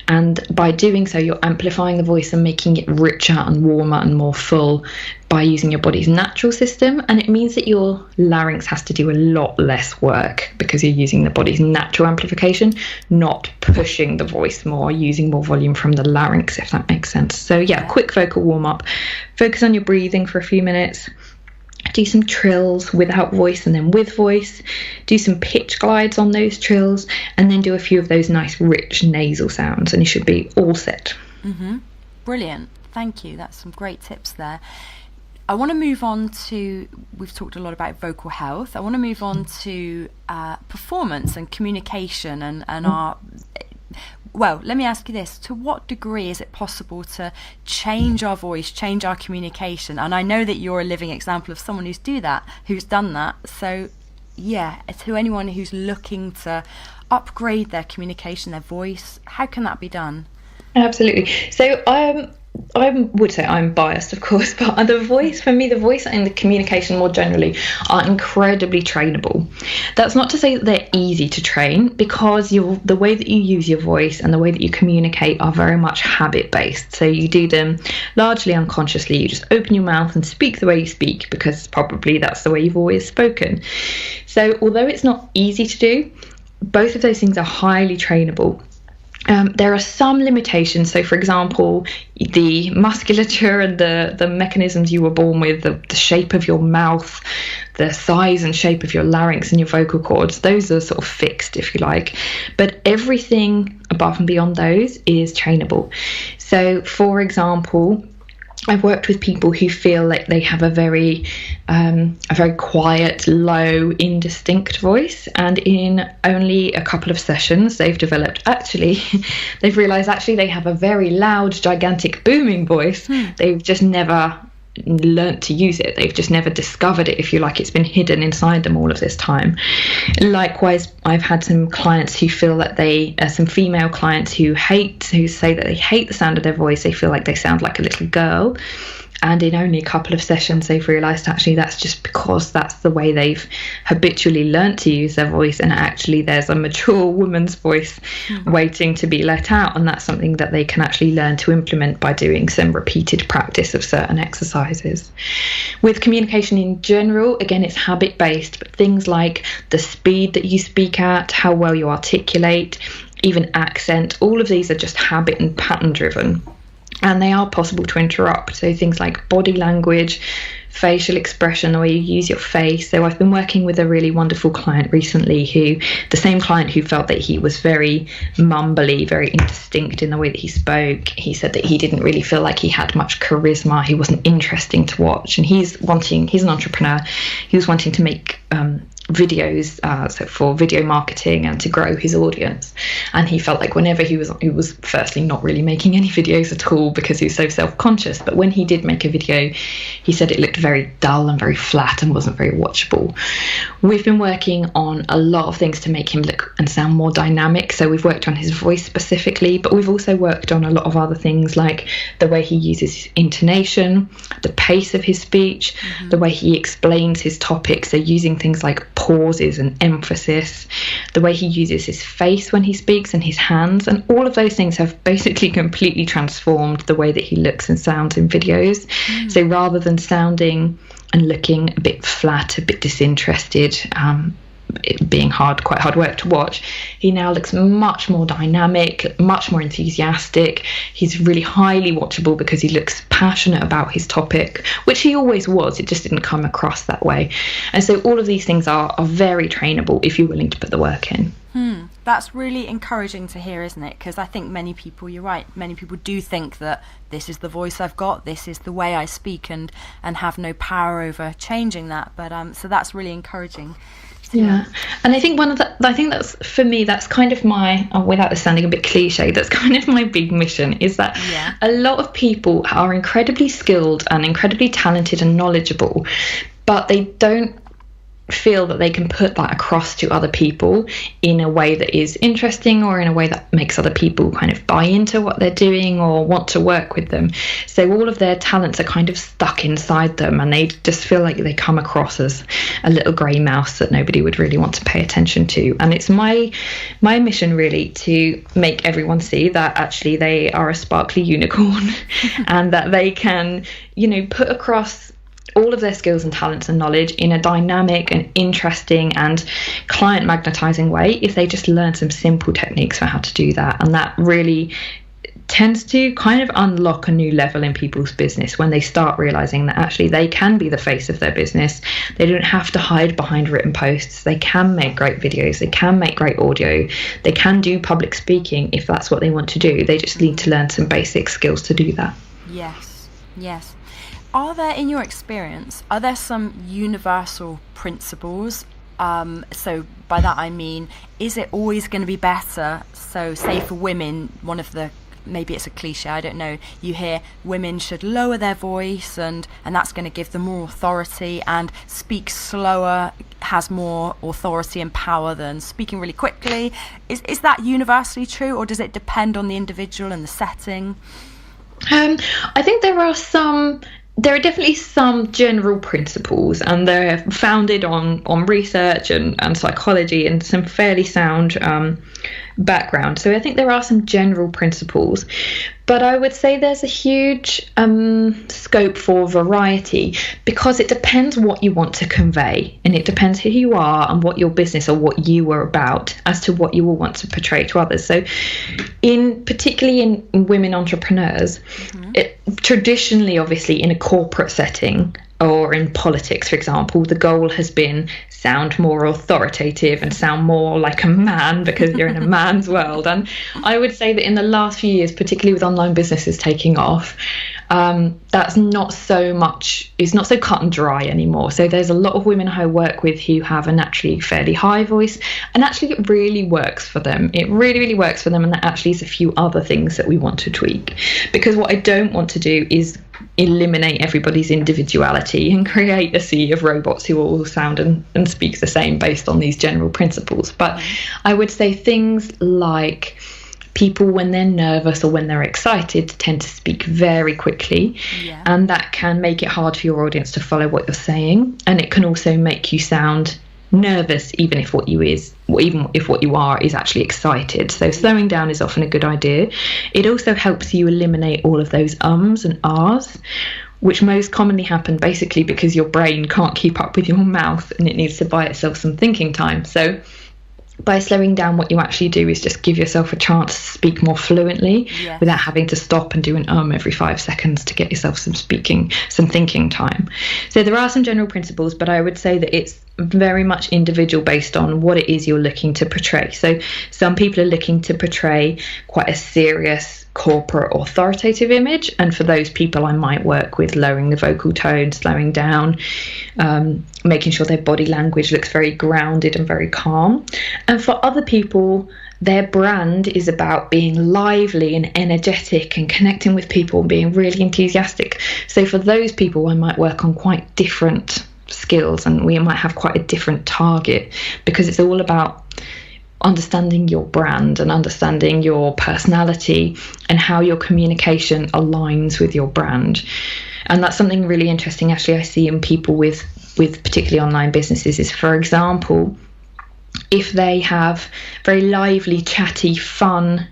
And by doing so, you're amplifying the voice and making it richer and warmer and more full by using your body's natural system. And it means that your larynx has to do a lot less work because you're using the body's natural amplification, not pushing the voice more, using more volume from the larynx, if that makes sense. So yeah, quick vocal warm-up. Focus on your breathing for a few minutes. Do some trills without voice and then with voice. Do some pitch glides on those trills, and then do a few of those nice rich nasal sounds, and you should be all set. Brilliant. Thank you. That's some great tips there. I want to move on to, we've talked a lot about vocal health. I want to move on to performance and communication and our... Well, let me ask you this. To what degree is it possible to change our voice, change our communication? And I know that you're a living example of someone who's done that. So, yeah, to anyone who's looking to upgrade their communication, their voice, how can that be done? Absolutely. So I would say I'm biased, of course, but the voice and the communication more generally are incredibly trainable. That's not to say that they're easy to train, because the way that you use your voice and the way that you communicate are very much habit-based. So you do them largely unconsciously. You just open your mouth and speak the way you speak because probably that's the way you've always spoken. So although it's not easy to do, both of those things are highly trainable. There are some limitations. So, for example, the musculature and the mechanisms you were born with, the shape of your mouth, the size and shape of your larynx and your vocal cords, those are sort of fixed, if you like. But everything above and beyond those is trainable. So, for example, I've worked with people who feel like they have a very quiet, low, indistinct voice, and in only a couple of sessions they've realised they have a very loud, gigantic, booming voice. They've just never learnt to use it. They've just never discovered it, if you like. It's been hidden inside them all of this time. Likewise, I've had some clients who feel that some female clients who say that they hate the sound of their voice. They feel like they sound like a little girl. And in only a couple of sessions, they've realised actually that's just because that's the way they've habitually learnt to use their voice. And actually there's a mature woman's voice waiting to be let out. And that's something that they can actually learn to implement by doing some repeated practice of certain exercises. With communication in general, again, it's habit-based, but things like the speed that you speak at, how well you articulate, even accent, all of these are just habit and pattern driven. And they are possible to interrupt. So things like body language, facial expression, the way you use your face. So I've been working with a really wonderful client recently the same client who felt that he was very mumbly, very indistinct in the way that he spoke. He said that he didn't really feel like he had much charisma. He wasn't interesting to watch. And he's an entrepreneur. He was wanting to make videos, so for video marketing and to grow his audience. And he felt like whenever he was firstly not really making any videos at all because he was so self-conscious, but when he did make a video, he said it looked very dull and very flat and wasn't very watchable. We've been working on a lot of things to make him look and sound more dynamic. So we've worked on his voice specifically, but we've also worked on a lot of other things like the way he uses his intonation, the pace of his speech, the way he explains his topics. So using things like pauses and emphasis, the way he uses his face when he speaks and his hands, and all of those things have basically completely transformed the way that he looks and sounds in videos. So rather than sounding and looking a bit flat, a bit disinterested, it being quite hard work to watch, he now looks much more dynamic, much more enthusiastic. He's really highly watchable because he looks passionate about his topic, which he always was. It just didn't come across that way. And so all of these things are very trainable if you're willing to put the work in. That's really encouraging to hear, isn't it? Because I think many people, you're right, many people do think that this is the voice I've got, this is the way I speak, and have no power over changing that. But so that's really encouraging. Yeah, and I think I think that's, for me, that's kind of my, without this sounding a bit cliche, that's kind of my big mission, is that a lot of people are incredibly skilled and incredibly talented and knowledgeable, but they don't feel that they can put that across to other people in a way that is interesting, or in a way that makes other people kind of buy into what they're doing or want to work with them. So all of their talents are kind of stuck inside them, and they just feel like they come across as a little grey mouse that nobody would really want to pay attention to. And it's my mission really to make everyone see that actually they are a sparkly unicorn and that they can, put across all of their skills and talents and knowledge in a dynamic and interesting and client magnetizing way if they just learn some simple techniques for how to do that. And that really tends to kind of unlock a new level in people's business when they start realizing that actually they can be the face of their business. They don't have to hide behind written posts. They can make great videos. They can make great audio. They can do public speaking if that's what they want to do. They just need to learn some basic skills to do that. Yes. Are there, in your experience, some universal principles? So by that I mean, is it always going to be better? So say for women, maybe it's a cliche, I don't know, you hear women should lower their voice and that's going to give them more authority, and speak slower has more authority and power than speaking really quickly. Is that universally true, or does it depend on the individual and the setting? I think there are definitely some general principles, and they're founded on research and psychology and some fairly sound background. So I think there are some general principles, but I would say there's a huge scope for variety, because it depends what you want to convey, and it depends who you are and what your business or what you are about as to what you will want to portray to others. So particularly in women entrepreneurs, traditionally, obviously, in a corporate setting or in politics, for example, the goal has been sound more authoritative and sound more like a man, because you're in a man's world. And I would say that in the last few years, particularly with online businesses taking off, that's not so much, it's not so cut and dry anymore. So there's a lot of women I work with who have a naturally fairly high voice, and actually it really works for them. It really, really works for them. And there actually is a few other things that we want to tweak, because what I don't want to do is eliminate everybody's individuality and create a sea of robots who all sound and speak the same based on these general principles. But I would say things like people, when they're nervous or when they're excited, tend to speak very quickly, and that can make it hard for your audience to follow what you're saying, and it can also make you sound nervous even if what you are is actually excited. So slowing down is often a good idea. It also helps you eliminate all of those ums and ahs, which most commonly happen basically because your brain can't keep up with your mouth and it needs to buy itself some thinking time. So by slowing down, what you actually do is just give yourself a chance to speak more fluently without having to stop and do an every 5 seconds to get yourself some thinking time. So there are some general principles, but I would say that it's very much individual based on what it is you're looking to portray. So some people are looking to portray quite a serious corporate authoritative image, and for those people I might work with lowering the vocal tone, slowing down, making sure their body language looks very grounded and very calm. And for other people, their brand is about being lively and energetic and connecting with people and being really enthusiastic. So for those people, I might work on quite different skills, and we might have quite a different target, because it's all about understanding your brand and understanding your personality and how your communication aligns with your brand. And that's something really interesting actually I see in people with particularly online businesses is, for example, if they have very lively, chatty, fun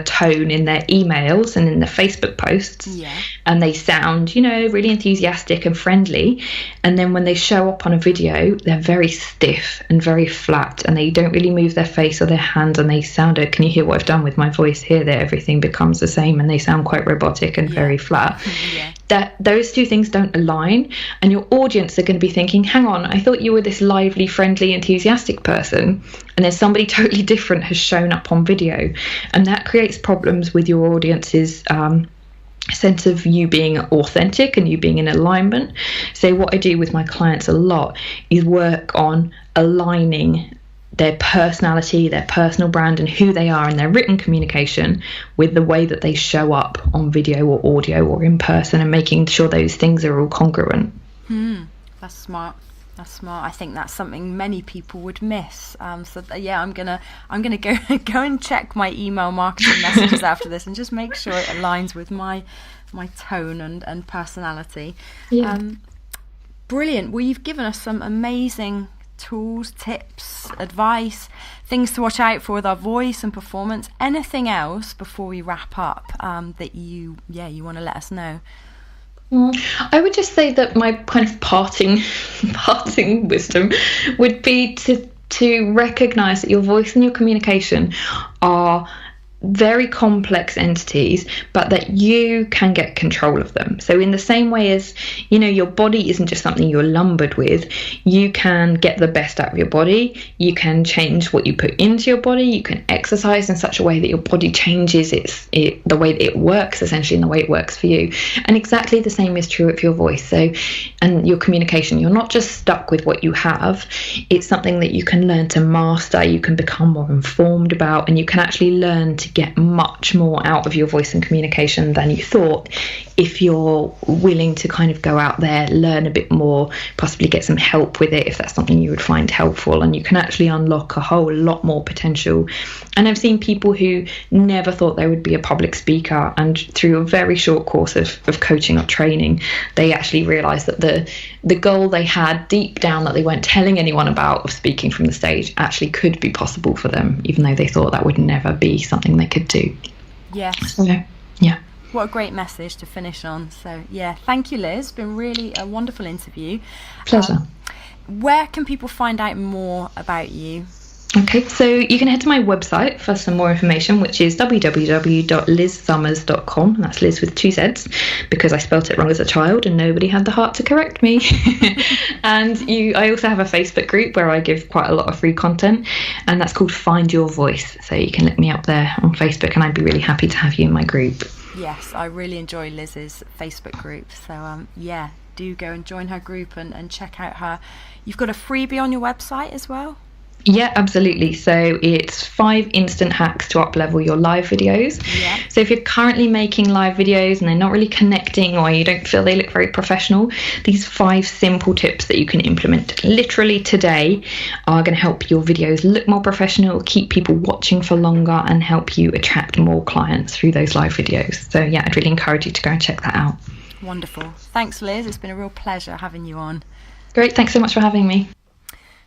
tone in their emails and in their Facebook posts, and they sound, really enthusiastic and friendly, and then when they show up on a video, they're very stiff and very flat, and they don't really move their face or their hands, and they sound, can you hear what I've done with my voice here? That everything becomes the same, and they sound quite robotic and very flat. that those two things don't align, and your audience are going to be thinking, hang on, I thought you were this lively, friendly, enthusiastic person, and then somebody totally different has shown up on video, and that creates problems with your audience's sense of you being authentic and you being in alignment. So what I do with my clients a lot is work on aligning their personality, their personal brand, and who they are in their written communication with the way that they show up on video or audio or in person, and making sure those things are all congruent. That's smart. That's smart. I think that's something many people would miss. I'm gonna go and check my email marketing messages after this and just make sure it aligns with my tone and personality. Brilliant. Well, you've given us some amazing tools, tips, advice, things to watch out for with our voice and performance. Anything else before we wrap up that you want to let us know? I would just say that my kind of parting wisdom would be to recognize that your voice and your communication are very complex entities, but that you can get control of them. So in the same way as, your body isn't just something you're lumbered with, you can get the best out of your body, you can change what you put into your body, you can exercise in such a way that your body changes the way that it works, essentially, in the way it works for you. And exactly the same is true of your voice. So, and your communication, you're not just stuck with what you have, it's something that you can learn to master, you can become more informed about, and you can actually learn to get much more out of your voice and communication than you thought, if you're willing to kind of go out there, learn a bit more, possibly get some help with it if that's something you would find helpful, and you can actually unlock a whole lot more potential. And I've seen people who never thought they would be a public speaker, and through a very short course of coaching or training, they actually realised that the goal they had deep down that they weren't telling anyone about, of speaking from the stage, actually could be possible for them, even though they thought that would never be something they could do. Yes. So, yeah. What a great message to finish on. So, thank you, Liz. It's been really a wonderful interview. Pleasure. Where can people find out more about you? Okay, so you can head to my website for some more information, which is www.lizzsummers.com. That's Liz with 2 Z's, because I spelt it wrong as a child and nobody had the heart to correct me. And I also have a Facebook group where I give quite a lot of free content, and that's called Find Your Voice. So you can look me up there on Facebook, and I'd be really happy to have you in my group. Yes, I really enjoy Liz's Facebook group. So, do go and join her group and check out her. You've got a freebie on your website as well? Yeah, absolutely. So it's 5 instant hacks to up-level your live videos. Yeah. So if you're currently making live videos and they're not really connecting, or you don't feel they look very professional, these 5 simple tips that you can implement literally today are going to help your videos look more professional, keep people watching for longer, and help you attract more clients through those live videos. So yeah, I'd really encourage you to go and check that out. Wonderful. Thanks, Liz. It's been a real pleasure having you on. Great. Thanks so much for having me.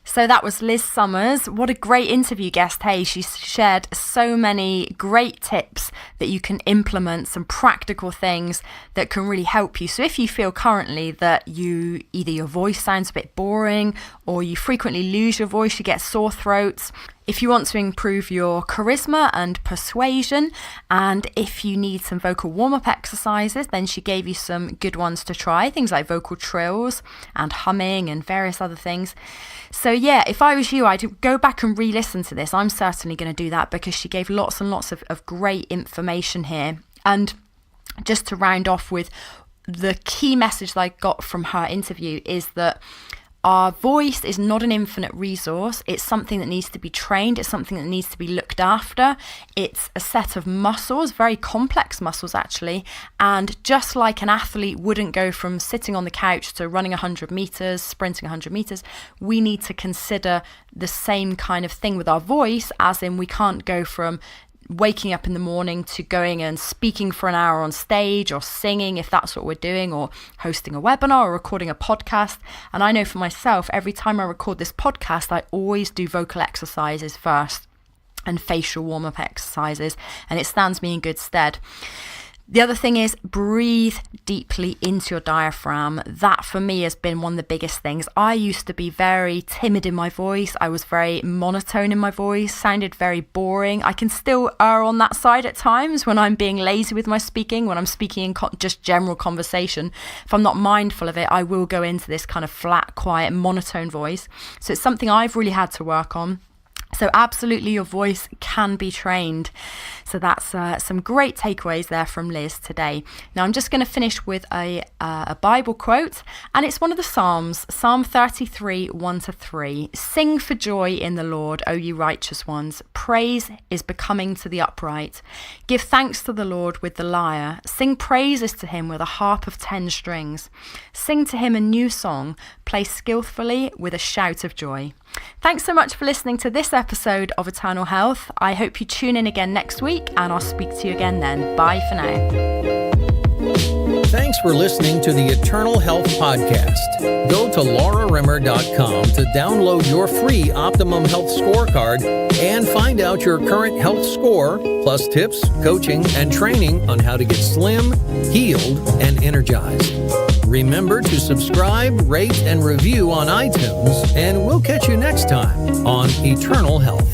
So that was Lizz Summers. What a great interview guest. Hey, she shared so many great tips that you can implement, some practical things that can really help you. So if you feel currently that either your voice sounds a bit boring, or you frequently lose your voice, you get sore throats, if you want to improve your charisma and persuasion, and if you need some vocal warm-up exercises, then she gave you some good ones to try, things like vocal trills and humming and various other things. So if I was you, I'd go back and re-listen to this. I'm certainly going to do that, because she gave lots and lots of great information here. And just to round off with the key message that I got from her interview is that our voice is not an infinite resource. It's something that needs to be trained. It's something that needs to be looked after. It's a set of muscles, very complex muscles actually. And just like an athlete wouldn't go from sitting on the couch to running 100 meters, sprinting 100 meters, we need to consider the same kind of thing with our voice, as in we can't go from waking up in the morning to going and speaking for an hour on stage, or singing if that's what we're doing, or hosting a webinar, or recording a podcast. And I know for myself, every time I record this podcast, I always do vocal exercises first and facial warm-up exercises, and it stands me in good stead. The other thing is breathe deeply into your diaphragm. That for me has been one of the biggest things. I used to be very timid in my voice. I was very monotone in my voice, sounded very boring. I can still err on that side at times when I'm being lazy with my speaking, when I'm speaking in just general conversation. If I'm not mindful of it, I will go into this kind of flat, quiet, monotone voice. So it's something I've really had to work on. So absolutely your voice can be trained. So that's some great takeaways there from Liz today. Now I'm just going to finish with a Bible quote, and it's one of the Psalms, Psalm 33, 1-3. Sing for joy in the Lord, O ye righteous ones. Praise is becoming to the upright. Give thanks to the Lord with the lyre. Sing praises to him with a harp of 10 strings. Sing to him a new song. Play skillfully with a shout of joy. Thanks so much for listening to this episode of Eternal Health. I hope you tune in again next week, and I'll speak to you again then. Bye for now. Thanks for listening to the Eternal Health Podcast. Go to laurarimmer.com to download your free Optimum Health Scorecard and find out your current health score, plus tips, coaching, and training on how to get slim, healed, and energized. Remember to subscribe, rate, and review on iTunes, and we'll catch you next time on Eternal Health.